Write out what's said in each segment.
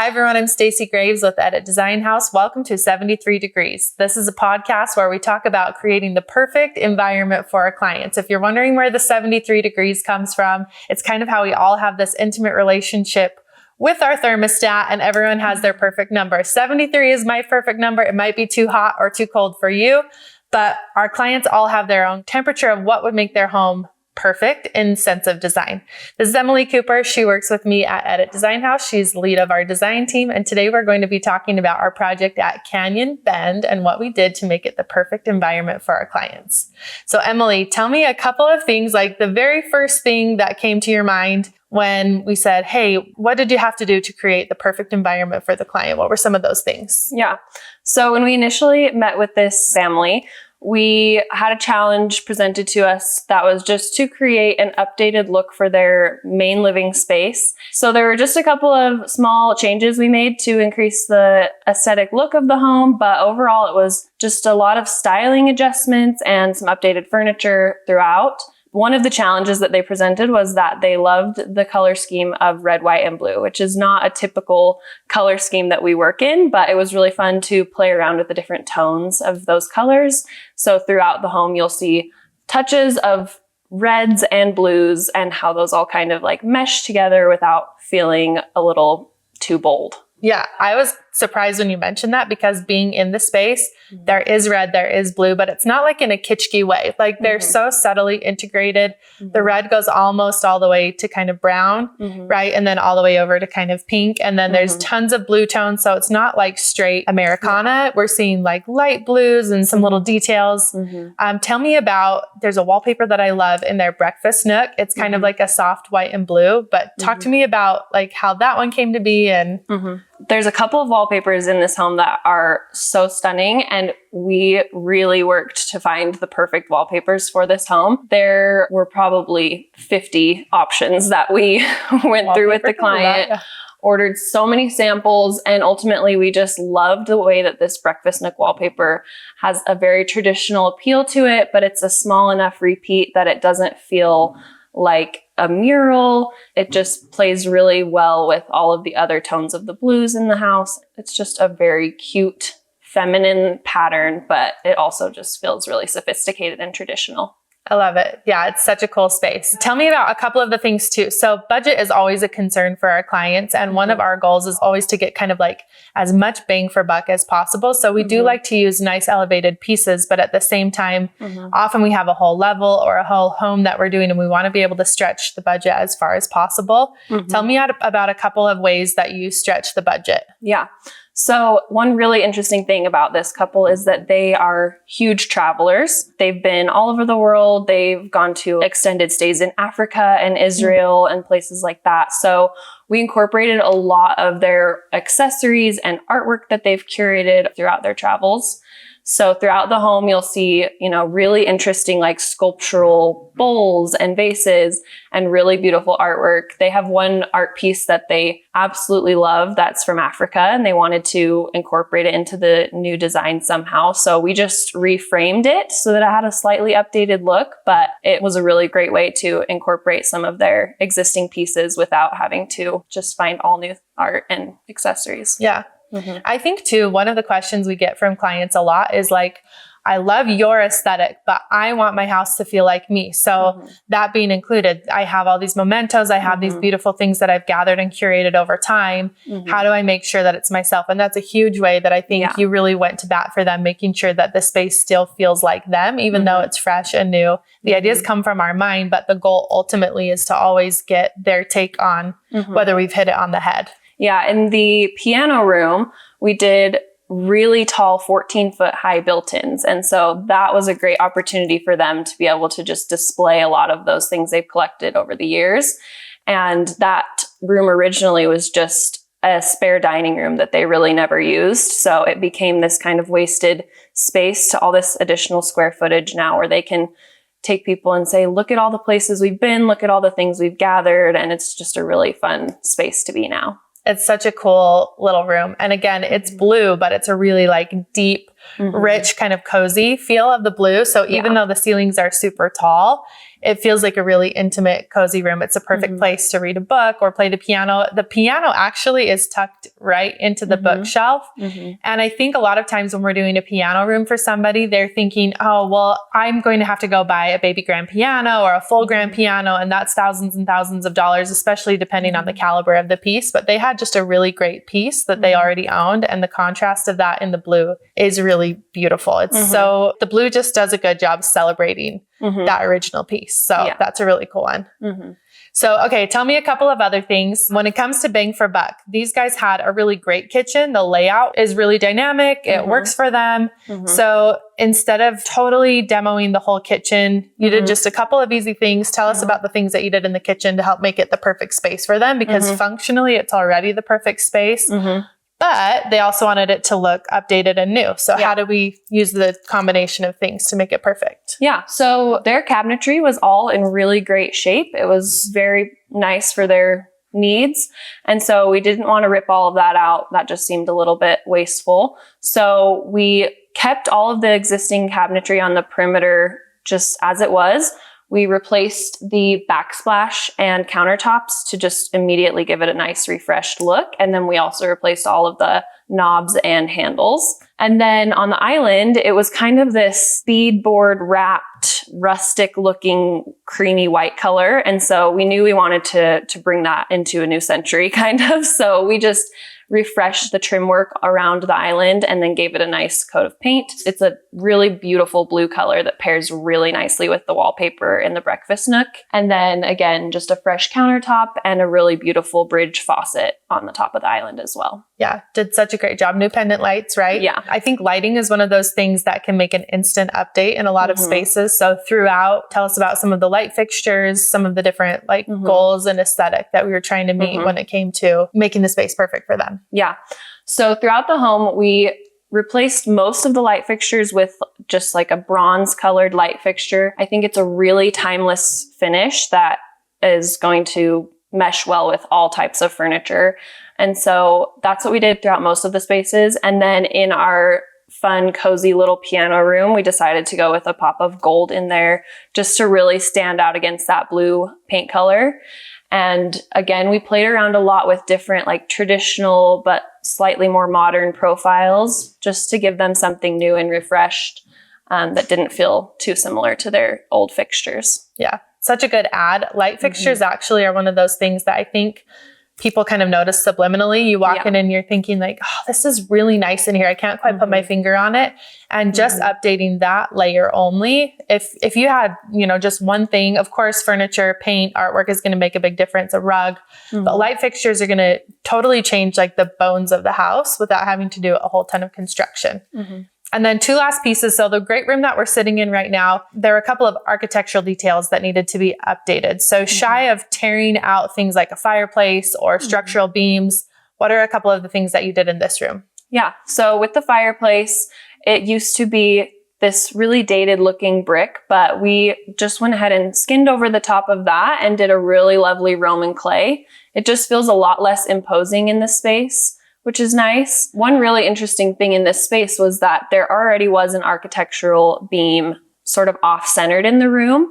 Hi everyone, I'm Stacey Graves with Edit Design House. Welcome to 73 Degrees. This is a podcast where we talk about creating the perfect environment for our clients. If you're wondering where the 73 degrees comes from, it's kind of how we all have this intimate relationship with our thermostat and everyone has their perfect number. 73 is my perfect number. It might be too hot or too cold for you, but our clients all have their own temperature of what would make their home perfect in sense of design. This is Emily Cooper. She works with me at Edit Design House. She's the lead of our design team. And today we're going to be talking about our project at Canyon Bend and what we did to make it the perfect environment for our clients. So Emily, tell me a couple of things, like the very first thing that came to your mind when we said, hey, what did you have to do to create the perfect environment for the client? What were some of those things? Yeah. So when we initially met with this family, we had a challenge presented to us that was just to create an updated look for their main living space. So there were just a couple of small changes we made to increase the aesthetic look of the home, but overall it was just a lot of styling adjustments and some updated furniture throughout. One of the challenges that they presented was that they loved the color scheme of red, white, and blue, which is not a typical color scheme that we work in, but it was really fun to play around with the different tones of those colors. So throughout the home, you'll see touches of reds and blues and how those all kind of like mesh together without feeling a little too bold. Yeah, I was surprised when you mentioned that because being in the space, there is red, there is blue, but it's not like in a kitschy way. Like they're so subtly integrated. The red goes almost all the way to kind of brown, right? And then all the way over to kind of pink. And then there's tons of blue tones. So it's not like straight Americana. We're seeing like light blues and some little details. Tell me about, there's a wallpaper that I love in their breakfast nook. It's kind of like a soft white and blue, but talk to me about like how that one came to be and... There's a couple of wallpapers in this home that are so stunning, and we really worked to find the perfect wallpapers for this home. There were probably 50 options that we went through with the client, ordered so many samples, and ultimately we just loved the way that this breakfast nook wallpaper has a very traditional appeal to it, but it's a small enough repeat that it doesn't feel like a mural. It just plays really well with all of the other tones of the blues in the house. It's just a very cute, feminine pattern, but it also just feels really sophisticated and traditional. I love it. Yeah, it's such a cool space. Tell me about a couple of the things too. So budget is always a concern for our clients. And one of our goals is always to get kind of like as much bang for buck as possible. So we do like to use nice elevated pieces, but at the same time, often we have a whole level or a whole home that we're doing and we want to be able to stretch the budget as far as possible. Tell me about a couple of ways that you stretch the budget. Yeah. So one really interesting thing about this couple is that they are huge travelers. They've been all over the world. They've gone to extended stays in Africa and Israel and places like that. So we incorporated a lot of their accessories and artwork that they've curated throughout their travels. So throughout the home, you'll see, really interesting like sculptural bowls and vases and really beautiful artwork. They have one art piece that they absolutely love that's from Africa, and they wanted to incorporate it into the new design somehow. So we just reframed it so that it had a slightly updated look, but it was a really great way to incorporate some of their existing pieces without having to just find all new art and accessories. Yeah. I think too, one of the questions we get from clients a lot is like, I love your aesthetic, but I want my house to feel like me. So that being included, I have all these mementos. I have these beautiful things that I've gathered and curated over time. How do I make sure that it's myself? And that's a huge way that I think you really went to bat for them, making sure that the space still feels like them, even though it's fresh and new. The ideas come from our mind, but the goal ultimately is to always get their take on whether we've hit it on the head. Yeah, in the piano room, we did really tall 14-foot high built-ins. And so that was a great opportunity for them to be able to just display a lot of those things they've collected over the years. And that room originally was just a spare dining room that they really never used. So it became this kind of wasted space to all this additional square footage now where they can take people and say, look at all the places we've been, look at all the things we've gathered. And it's just a really fun space to be now. It's such a cool little room. And again, it's blue, but it's a really like deep rich, kind of cozy feel of the blue. So even though the ceilings are super tall, it feels like a really intimate, cozy room. It's a perfect place to read a book or play the piano. The piano actually is tucked right into the bookshelf. And I think a lot of times when we're doing a piano room for somebody, they're thinking, oh, well, I'm going to have to go buy a baby grand piano or a full grand piano. And that's thousands and thousands of dollars, especially depending on the caliber of the piece. But they had just a really great piece that they already owned. And the contrast of that in the blue is really beautiful. It's so the blue just does a good job celebrating that original piece. So that's a really cool one. So, okay, tell me a couple of other things. When it comes to bang for buck, these guys had a really great kitchen. The layout is really dynamic. It works for them. So instead of totally demoing the whole kitchen, you did just a couple of easy things. Tell us about the things that you did in the kitchen to help make it the perfect space for them, because functionally it's already the perfect space. But they also wanted it to look updated and new. So how do we use the combination of things to make it perfect? Yeah. So their cabinetry was all in really great shape. It was very nice for their needs. And so we didn't want to rip all of that out. That just seemed a little bit wasteful. So we kept all of the existing cabinetry on the perimeter just as it was. We replaced the backsplash and countertops to just immediately give it a nice refreshed look. And then we also replaced all of the knobs and handles. And then on the island, it was kind of this beadboard wrapped, rustic looking, creamy white color. And so we knew we wanted to bring that into a new century kind of. So we just refreshed the trim work around the island and then gave it a nice coat of paint. It's a really beautiful blue color that pairs really nicely with the wallpaper in the breakfast nook. And then again, just a fresh countertop and a really beautiful bridge faucet on the top of the island as well. Yeah, did such a great job. New pendant lights, right? Yeah. I think lighting is one of those things that can make an instant update in a lot of spaces. So throughout, tell us about some of the light fixtures, some of the different goals and aesthetic that we were trying to meet when it came to making the space perfect for them. Yeah. So throughout the home, we replaced most of the light fixtures with just like a bronze colored light fixture. I think it's a really timeless finish that is going to mesh well with all types of furniture. And so that's what we did throughout most of the spaces. And then in our fun, cozy little piano room, we decided to go with a pop of gold in there just to really stand out against that blue paint color. And again, we played around a lot with different like traditional but slightly more modern profiles just to give them something new and refreshed that didn't feel too similar to their old fixtures. Yeah, such a good ad. Light fixtures actually are one of those things that I think people kind of notice subliminally. You walk in and you're thinking like, oh, this is really nice in here. I can't quite put my finger on it. And just updating that layer only. If you had, just one thing, of course, furniture, paint, artwork is going to make a big difference, a rug, but light fixtures are going to totally change like the bones of the house without having to do a whole ton of construction. And then two last pieces. So the great room that we're sitting in right now, there are a couple of architectural details that needed to be updated. So shy of tearing out things like a fireplace or structural beams, what are a couple of the things that you did in this room? Yeah. So with the fireplace, it used to be this really dated looking brick, but we just went ahead and skinned over the top of that and did a really lovely Roman clay. It just feels a lot less imposing in this space, which is nice. One really interesting thing in this space was that there already was an architectural beam sort of off-centered in the room.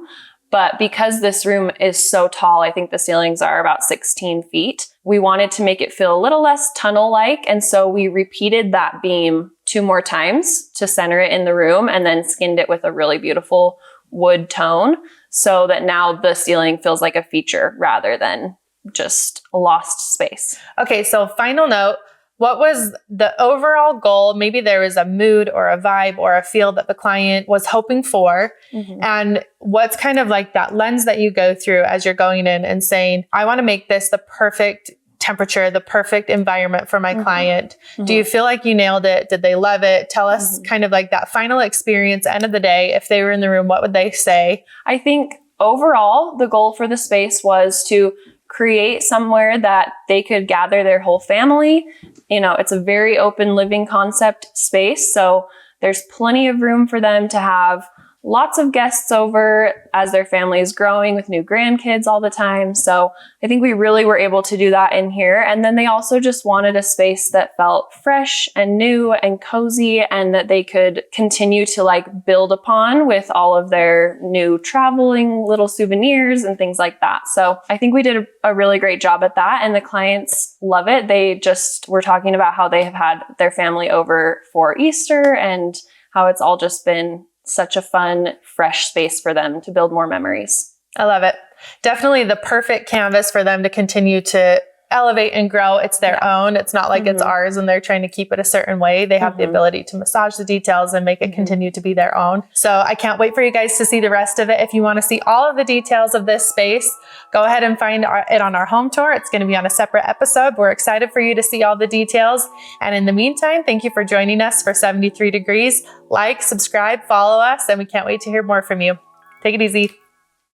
But because this room is so tall, I think the ceilings are about 16 feet, we wanted to make it feel a little less tunnel-like. And so we repeated that beam 2 more times to center it in the room and then skinned it with a really beautiful wood tone so that now the ceiling feels like a feature rather than just a lost space. Okay, so final note. What was the overall goal? Maybe there was a mood or a vibe or a feel that the client was hoping for. And what's kind of like that lens that you go through as you're going in and saying, I want to make this the perfect temperature, the perfect environment for my client. Do you feel like you nailed it? Did they love it? Tell us kind of like that final experience, end of the day. If they were in the room, what would they say? I think overall, the goal for the space was to create somewhere that they could gather their whole family. It's a very open living concept space. So there's plenty of room for them to have lots of guests over as their family is growing with new grandkids all the time. So I think we really were able to do that in here. And then they also just wanted a space that felt fresh and new and cozy and that they could continue to like build upon with all of their new traveling little souvenirs and things like that. So I think we did a really great job at that, and the clients love it. They just were talking about how they have had their family over for Easter and how it's all just been such a fun, fresh space for them to build more memories. I love it. Definitely the perfect canvas for them to continue to elevate and grow. It's their own. It's not like it's ours and they're trying to keep it a certain way. They have the ability to massage the details and make it continue to be their own. So I can't wait for you guys to see the rest of it. If you want to see all of the details of this space, go ahead and find it on our home tour. It's going to be on a separate episode. We're excited for you to see all the details. And in the meantime, thank you for joining us for 73 Degrees. Like, subscribe, follow us, and we can't wait to hear more from you. Take it easy.